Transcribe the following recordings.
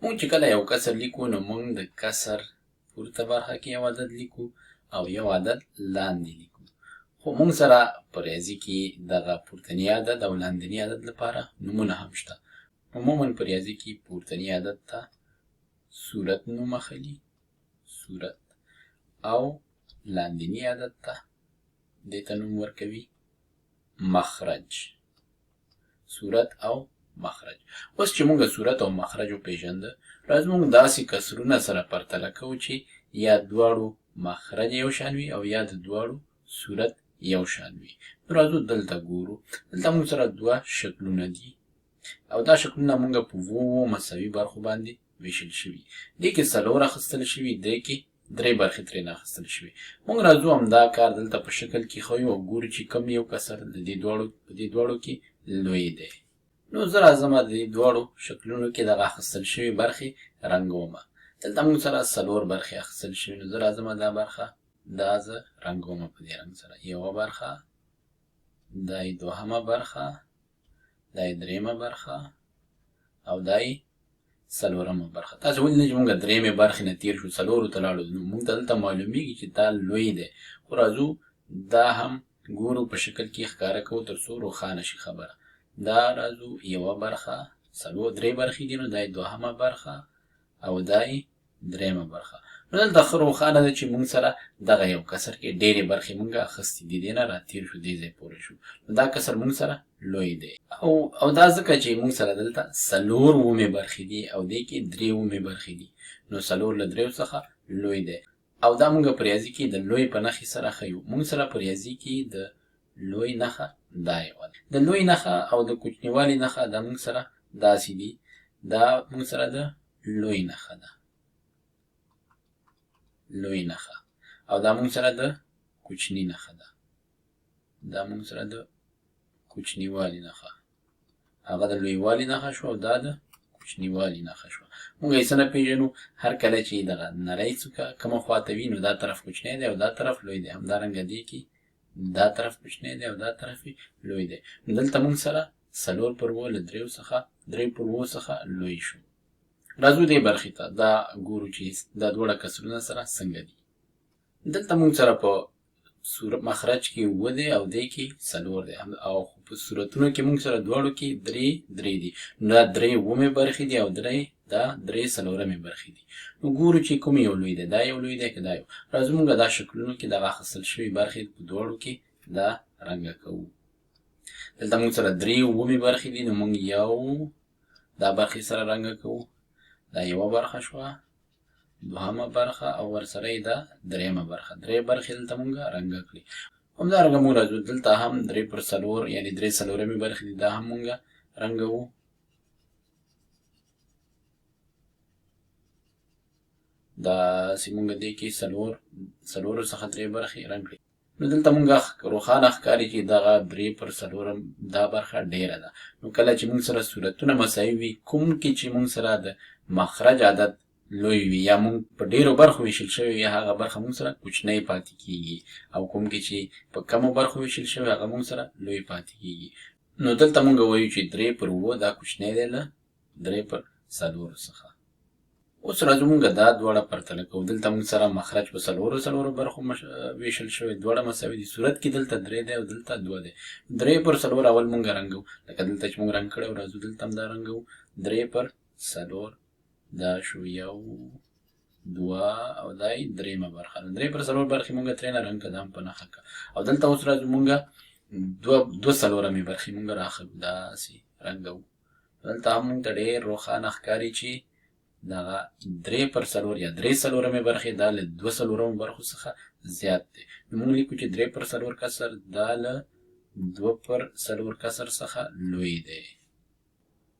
مونږ چې کله یو کسر لیکو نو مونږ د کسر پورته برخه کې یو عدد لیکو او یو عدد لاندې لیکو. خو مونږ سره په ریاضي کې دغه پورتني عدد او لاندني عدد لپاره نومونه هم شته. عموما په ریاضي کې پورتني عدد ته صورت نوم اخلي، صورت، او لاندني عدد ته دې ته نوم ورکوي مخرج. صورت او مخرج. اوس چې مونږ صورت او مخرج وپېژنده، راځو مونږ داسې کسرونه سره پرتله کوو چې یا دواړو مخرج یو شان وي او یا د دواړو صورت یو شان وي. نو راځو دلته ګورو. دلته مونږ سره دوه شکلونه دي او دا شکلونه مونږ په اووه مساوي برخو باندې ویشل شوي. دې کې څلور اخیستل شوي، دې کې درې برخې ترېنه اخیستل شوي. مونږ راځو همدا کار دلته په شکل کې ښیو او ګورو چې کوم یو کسر د دې دواړو کې لوی دی. نو زه راځم د دې دواړو شکلونو کې دغه اخیستل شوي برخې رنګومه. دلته مونږ سره څلور برخې اخیستل شوي، نو زه راځم دا برخه دا زه رنګومه په دې رنګ سره. یوه برخه، دا یې دوهمه برخه، دا یې درېیمه برخه او دا یې څلورمه برخه. تاسو ولیدل چې مونږ درېیمې برخې نه تېر شو، څلورو ته لاړو. نو مونږ ته دلته معلومیږي چې دا لوی دی. خو راځو دا هم ګورو، په شکل کې ښکاره کوو تر څو روښانه شي خبره. دا راځو یوه برخه، درې برخې دي، نو دا یې دوهمه برخه او دا یې درېیمه برخه. نو دلته ښه روښانه ده چې مونږ سره دغه یو کسر کې ډېرې برخې مونږ اخیستې دي، دې نه راتېر شو، دې ځای پورې شو. نو دا کسر مونږ سره لوی دی. او دا ځکه چې مونږ سره دلته څلور اوومې برخې دي او دې کې درې اوومې برخې دي، نو څلور له دریو څخه لوی دی. او دا مونږ په ریاضي کې د لوی په نښې سره ښیو. مونږ سره په ریاضي کې د لوی نښه دا یوه ده. د لوی نښه او د کوچنیوالي نښه دا مونږ سره داسې دي. دا مونږ سره د لوی نښه ده، لوی نښه، او دا مونږ سره د کوچني نښه ده. دا مونږ سره د کوچنیوالي نښه، هغه د لویوالي نښه شوه او دا د کوچنیوالي نښه شوه. مونږ یې څه نه پېژنو، هر کله چې دغه نری څوکه کومه خواته وي نو دا طرف کوچنی دی او دا طرف لوی دی. همدارنګه دې کې دا طرف کوچنی دی او دا طرف لوی دی. نو دلته مونږ سره څلور پر اووه له دریو څخه، درې پر اووه څخه لوی شو. راځو دې برخې ته، دا ګورو چې دا دواړه کسرونه سره څنګه دي. دلته مونږ سره په مخرج کې اووه دی او دې کې څلور دی، او په صورتونو کې مونږ سره دواړو کې درې دي. نو دا درې اوومې برخې دي او دا درې څلورمې برخې دي. نو ګورو چې کوم یو لوی دی، دا یو لوی دی که دا یو. راځو مونږ دا شکلونو کې دغه اخیستل شوي برخې په دواړو کې دا رنګه کوو. دلته مونږ سره درې اوومې برخې دي، نو مونږ یو دا برخې سره رنګه کوو. دا یوه برخه شوه، دوهمه برخه او ورسره یې دا درېیمه برخه. درې برخې دلته مونږ رنګه کړي. همدارنګه مونږ راځو دلته هم درې پر څلور، یعنې درې څلورمې برخې دي، دا هم مونږ رنګوو. داسې مونږ دې کې څلورو څخه درې برخې رنګ کړي. نو دلته مونږ روښانه ښکاري چې دغه درې پر څلورم دا برخه ډېره ده. نو کله چې مونږ سره صورتونه مساوي وي، کوم کې چې مونږ سره د مخرج عدد لوی وي یا مونږ په ډېرو برخو ویشل شوی وي، هغه برخه مونږ سره کوچنی پاتې کېږي، او کوم کې چې په کمو برخو ویشل شوی هغه مونږ سره لوی پاتې کېږي. نو دلته مونږ وایو چې درې پر اووه دا کوچنی دی له درې پر څلورو څخه. اوس راځو مونږ دا دواړه پرتله کوو. دلته مونږ سره مخرج په څلورو برخو ویشل شوی، دواړه مساوي دي. صورت کې دلته درې دی او دلته دوه دی. درې پر څلور اول مونږ رنګو، لکه دلته چې مونږ رنګ کړی و. راځو دلته هم دا رنګو. درې پر څلور دا شو یو، دوه او دا یې درېیمه برخه. درې پر څلور برخې مونږ ترېنه رنګ کړه، دا هم په نښه کړه. او دلته اوس راځو مونږ دوه څلورمې برخې مونږ راخلو، داسې رنګوو. دلته هم مونږ ته ډېر روښانه ښکاري چې دغه درې پر څلور یا درې څلورمې برخې دا له دوه څلورمو برخو څخه زیات دی. نو مونږ لیکو چې درې پر څلور کسر دا له دوه پر څلور کسر څخه لوی دی.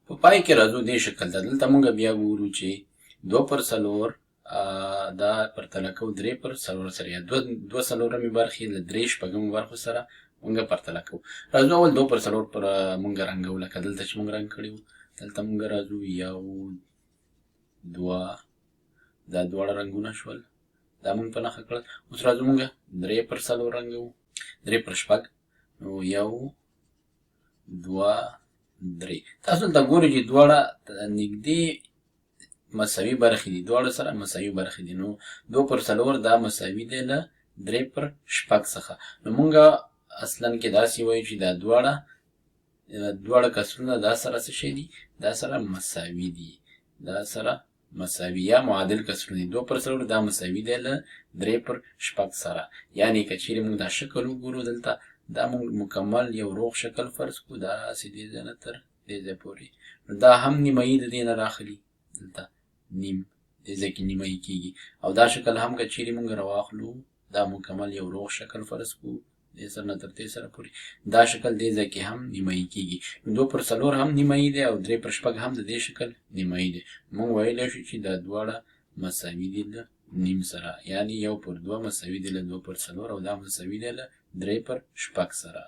په پای کې راځو دې شکل ته. دلته مونږ بیا ګورو چې دوه پر څلور دا پرتله کوو درې پر څلور سره، یا دوه څلورمې برخې له درې شپږمو برخو سره مونږ پرتله کوو. راځو اول دوه پر څلور پر مونږ رنګوو، لکه دلته چې مونږ رنګ کړي وو. دلته مونږ راځو یو، دوه، دا دواړه رنګونه شول، دا مونږ په نښه کړل. اوس راځو مونږ درې پر څلور رنګوو، درې پر شپږ، نو یو، دوه، درې. تاسو دلته ګورئ چې دواړه نږدې مساوي برخې دي، دواړه سره مساوي برخې دي. نو 2/4 دا مساوي دی له 3/6 څخه. نو مونږه اصلا کې داسې وایو چې دا دواړه کسرونه دا سره څه شي دي؟ دا سره مساوي دي، دا سره مساوي یا معادل کسرونه دي. 2/4 دا مساوي دی له 3/6 سره. یعنی که چیرې مونږ دا شکل وګورو دلته، دا مونږ مکمل یو روغ شکل فرض کړو، داسې دې ځای نه تر دې ځای پورې. نو دا هم نیمایي د دې نه راخلي، دلته نیم دې ځای کې نیمایي کېږي. او دا شکل هم که چیرې مونږ راواخلو، دا مکمل یو روغ شکل فرض کړو، دې سره نه تر دې سره پورې، دا شکل دې ځای کې هم نیمایي کېږي. نو 2/4 هم نیمایي دی او 3/6 هم د دې شکل نیمایي دی. مونږ ویلی شو چې دا دواړه مساوي دي له نیم سره، یعنی 1/2 مساوي دی له 2/4 او دا مساوي دی له 3/6 سره.